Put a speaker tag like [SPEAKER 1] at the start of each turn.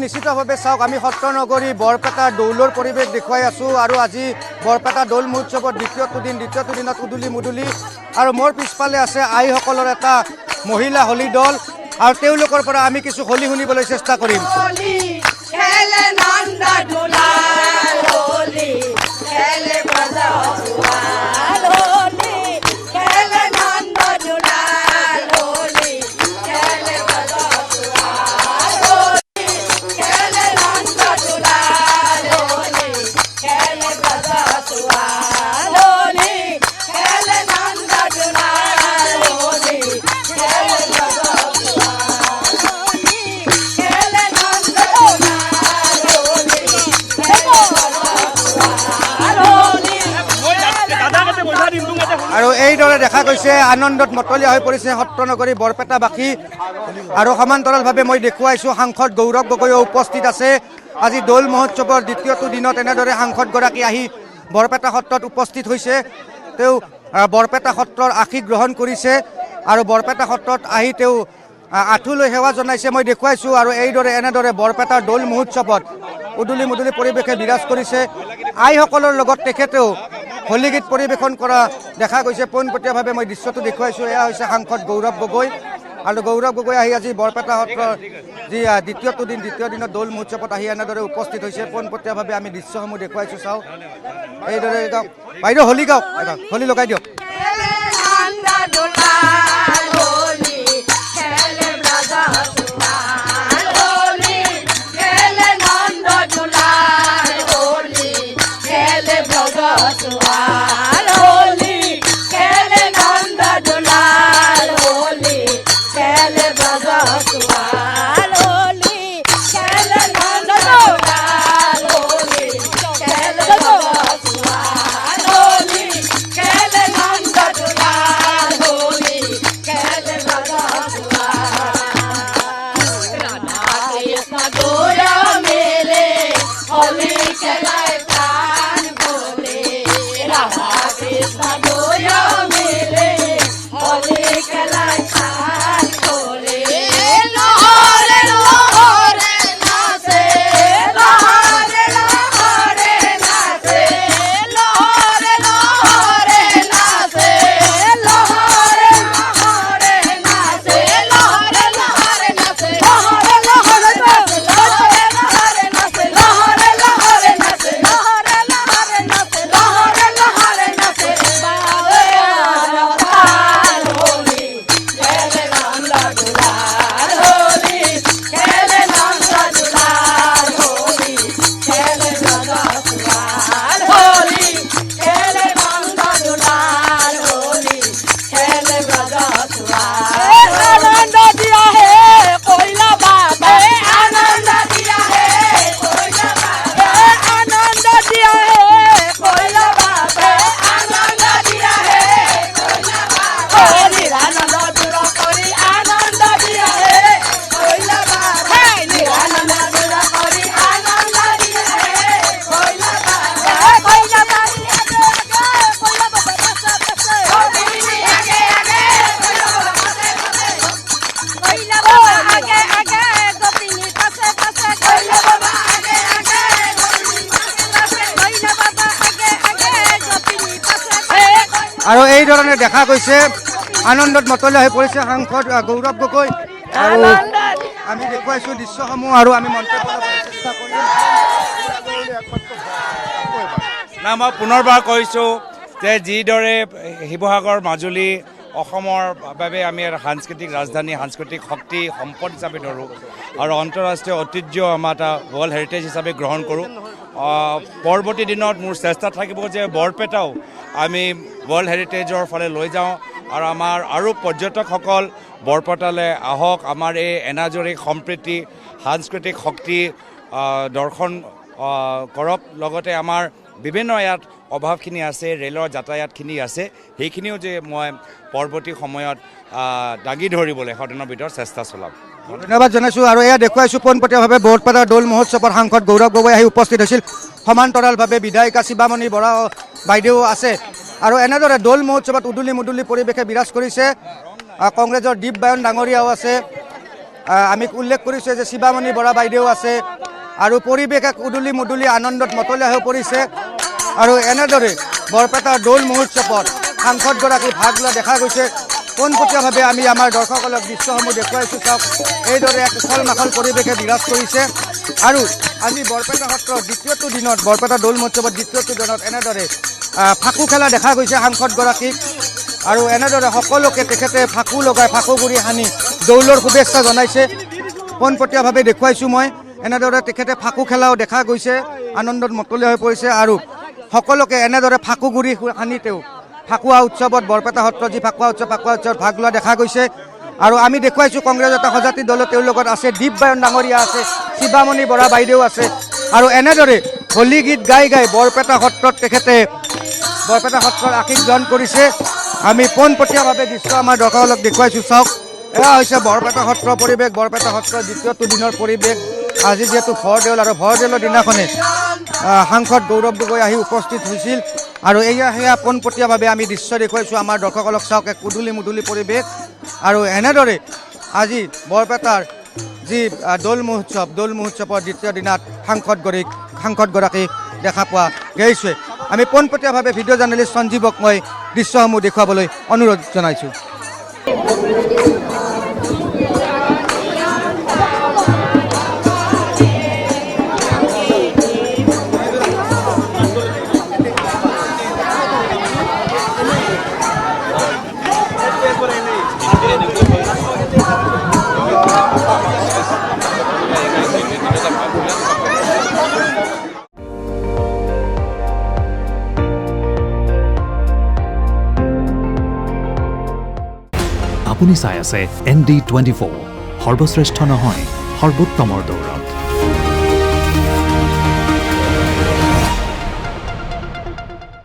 [SPEAKER 1] নিশ্চিতভাৱে চাওক আমি সত্ৰনগৰী বৰপেটা দৌলৰ পৰিৱেশ দেখুৱাই আছোঁ আৰু আজি বৰপেটা দৌল মহোৎসৱৰ দ্বিতীয়টো দিনত উদুলি মুদুলি আৰু মোৰ পিছফালে আছে আইসকলৰ এটা মহিলা হোলী দল আৰু তেওঁলোকৰ পৰা আমি কিছু হোলী শুনিবলৈ চেষ্টা কৰিম। আৰু এইদৰে দেখা গৈছে আনন্দত মতলীয়া হৈ পৰিছে সত্ৰনগৰী বৰপেটাবাসী আৰু সমান্তৰালভাৱে মই দেখুৱাইছোঁ সাংসদ গৌৰৱ গগৈও উপস্থিত আছে। আজি দৌল মহোৎসৱৰ দ্বিতীয়টো দিনত এনেদৰে সাংসদগৰাকী আহি বৰপেটা সত্ৰত উপস্থিত হৈছে। তেওঁ বৰপেটা সত্ৰৰ আশীষ গ্ৰহণ কৰিছে আৰু বৰপেটা সত্ৰত আহি তেওঁ আঁঠুলৈ সেৱা জনাইছে মই দেখুৱাইছোঁ। আৰু এইদৰে এনেদৰে বৰপেটাৰ দৌল মহোৎসৱত উদুলি মুদুলি পৰিৱেশে বিৰাজ কৰিছে। আইসকলৰ লগত তেখেতেও হোলী গীত পৰিৱেশন কৰা দেখা গৈছে। পোনপটীয়াভাৱে মই দৃশ্যটো দেখুৱাইছোঁ। এয়া হৈছে সাংসদ গৌৰৱ গগৈ আৰু গৌৰৱ গগৈ আহি আজি বৰপেটা সত্ৰৰ যি দ্বিতীয় দিনত দৌল মহোৎসৱত আহি এনেদৰে উপস্থিত হৈছে। পোনপটীয়াভাৱে আমি দৃশ্যসমূহ দেখুৱাইছোঁ। চাওঁ এইদৰে গাওক বাইদেউ হোলী গাওক, হোলী লগাই দিয়ক। আৰু এই ধৰণে দেখা গৈছে আনন্দত মতলীয়া হৈ পৰিছে সাংসদ গৌৰৱ গগৈ। আৰু আমি দেখুৱাইছোঁ দৃশ্যসমূহ আৰু আমি মন্তব্য কৰাৰ চেষ্টা কৰিম।
[SPEAKER 2] না মই পুনৰবাৰ কৈছোঁ যে যিদৰে শিৱসাগৰ মাজুলী অসমৰ বাবে আমি সাংস্কৃতিক ৰাজধানী সাংস্কৃতিক শক্তি সম্পদ হিচাপে ধৰোঁ আৰু আন্তঃৰাষ্ট্ৰীয় ঐতিহ্য আমাৰ এটা ৱৰ্ল্ড হেৰিটেজ হিচাপে গ্ৰহণ কৰোঁ পৰৱৰ্তী দিনত মোৰ চেষ্টা থাকিব যে বৰপেটাও আমি ৱৰ্ল্ড হেৰিটেজৰ ফালে লৈ যাওঁ আৰু আমাৰ আৰু পৰ্যটকসকল বৰপেটালৈ আহক আমাৰ এই এনাজৰিক সম্প্ৰীতি সাংস্কৃতিক শক্তি দৰ্শন কৰক লগতে আমাৰ বিভিন্ন ইয়াত অভাৱখিনি আছে ৰেলৰ যাতায়াতখিনি আছে সেইখিনিও যে মই পৰৱৰ্তী সময়ত দাঙি ধৰিবলৈ সদনৰ ভিতৰত চেষ্টা চলাম
[SPEAKER 1] ধন্যবাদ জনাইছোঁ আৰু এয়া দেখুৱাইছোঁ পোনপটীয়াভাৱে বৰপেটা দৌল মহোৎসৱৰ সাংসদ গৌৰৱ গগৈ আহি উপস্থিত হৈছিল সমান্তৰালভাৱে বিধায়িকা শিৱামণি বৰা বাইদেউ আছে আৰু এনেদৰে দৌল মহোৎসৱত উদুলি মুদুলি পৰিৱেশে বিৰাজ কৰিছে কংগ্ৰেছৰ দীপবায়ন ডাঙৰীয়াও আছে আমি উল্লেখ কৰিছোঁ যে শিৱামণি বৰা বাইদেউ আছে আৰু পৰিৱেশ এক উদুলি মুদুলি আনন্দত মতলীয়া হৈ পৰিছে আৰু এনেদৰে বৰপেটাৰ দৌল মহোৎসৱত সাংসদগৰাকী ভাগ লোৱা দেখা গৈছে পোনপটীয়াভাৱে আমি আমাৰ দৰ্শকসকলক দৃশ্যসমূহ দেখুৱাইছোঁ চাওক এইদৰে এক উখল মাখল পৰিৱেশে বিৰাজ কৰিছে আৰু আজি বৰপেটা সত্ৰৰ দ্বিতীয়টো দিনত বৰপেটা দৌল মহোৎসৱৰ দ্বিতীয়টো দিনত এনেদৰে ফাকু খেলা দেখা গৈছে সাংসদগৰাকীক আৰু এনেদৰে সকলোকে তেখেতে ফাকু লগাই ফাকুগুৰি সানি দৌলৰ শুভেচ্ছা জনাইছে পোনপটীয়াভাৱে দেখুৱাইছোঁ মই এনেদৰে তেখেতে ফাকু খেলাও দেখা গৈছে আনন্দত মতলীয়া হৈ পৰিছে আৰু সকলোকে এনেদৰে ফাকুগুৰি সানি তেওঁ ফাকুৱা উৎসৱত বৰপেটা সত্ৰ যি ফাকুৱা উৎসৱত ভাগ লোৱা দেখা গৈছে আৰু আমি দেখুৱাইছোঁ কংগ্ৰেছ এটা সজাতি দল তেওঁৰ লগত আছে দীপবায়ন ডাঙৰীয়া আছে শিৱামণি বৰা বাইদেউ আছে আৰু এনেদৰে হোলী গীত গাই গাই বৰপেটা সত্ৰত তেখেতে বৰপেটা সত্ৰৰ আশীষ গ্ৰহণ কৰিছে আমি পোনপটীয়াভাৱে দৃশ্য আমাৰ দৰ্শকসকলক দেখুৱাইছোঁ চাওক এয়া হৈছে বৰপেটা সত্ৰৰ পৰিৱেশ বৰপেটা সত্ৰৰ দ্বিতীয়টো দিনৰ পৰিৱেশ আজি যিহেতু ভৰদেউল আৰু ভৰদেউলৰ দিনাখনে সাংসদ গৌৰৱ গগৈ আহি উপস্থিত হৈছিল আৰু সেয়া পোনপটীয়াভাৱে আমি দৃশ্য দেখুৱাইছোঁ আমাৰ দৰ্শকসকলক চাওক এক উদুলি মুদুলি পৰিৱেশ আৰু এনেদৰে আজি বৰপেটাৰ যি দৌল মহোৎসৱৰ দ্বিতীয় দিনাত সাংসদগৰাকীক দেখা পোৱা গৈছে আমি পোনপটীয়াভাৱে ভিডিঅ' জাৰ্নেলিষ্ট সঞ্জীৱক মই দৃশ্যসমূহ দেখুৱাবলৈ অনুৰোধ জনাইছোঁ
[SPEAKER 3] আপুনি চাই আছে ND24 সৰ্বশ্ৰেষ্ঠ নহয় সৰ্বোত্তমৰ দৌৰত